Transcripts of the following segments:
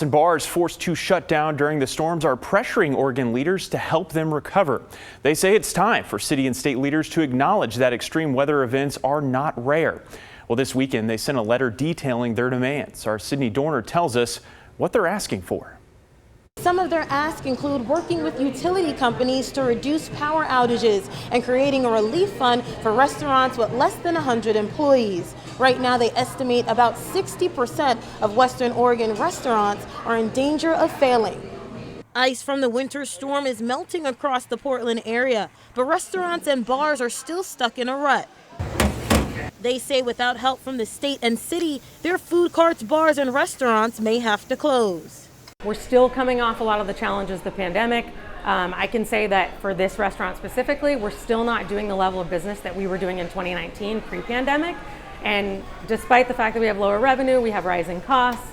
And bars forced to shut down during the storms are pressuring Oregon leaders to help them recover. They say it's time for city and state leaders to acknowledge that extreme weather events are not rare. Well, this weekend they sent a letter detailing their demands. Our Sydney Dorner tells us what they're asking for. Some of their asks include working with utility companies to reduce power outages and creating a relief fund for restaurants with less than 100 employees. Right now, they estimate about 60% of Western Oregon restaurants are in danger of failing. Ice from the winter storm is melting across the Portland area, but restaurants and bars are still stuck in a rut. They say without help from the state and city, their food carts, bars, and restaurants may have to close. We're still coming off a lot of the challenges of the pandemic. I can say that for this restaurant specifically, we're still not doing the level of business that we were doing in 2019 pre-pandemic. And despite the fact that we have lower revenue, we have rising costs,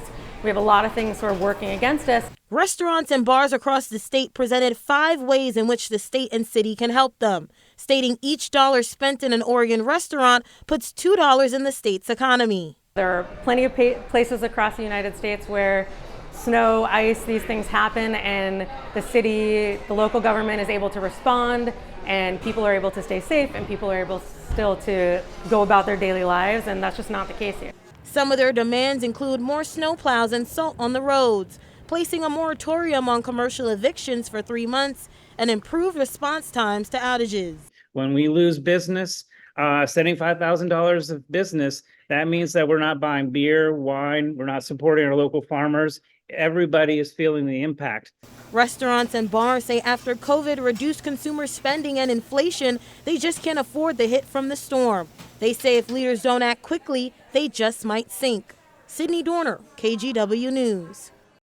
we have a lot of things sort of working against us. Restaurants and bars across the state presented 5 ways in which the state and city can help them, stating each dollar spent in an Oregon restaurant puts $2 in the state's economy. There are plenty of places across the United States where snow, ice, these things happen, and the city, the local government is able to respond, and people are able to stay safe, and people are able still to go about their daily lives, and that's just not the case here. Some of their demands include more snowplows and salt on the roads, placing a moratorium on commercial evictions for 3 months, and improved response times to outages. When we lose business, $75,000 of business, that means that we're not buying beer, wine, we're not supporting our local farmers. Everybody is feeling the impact. Restaurants and bars say after COVID reduced consumer spending and inflation, they just can't afford the hit from the storm. They say if leaders don't act quickly, they just might sink. Sydney Dorner, KGW News.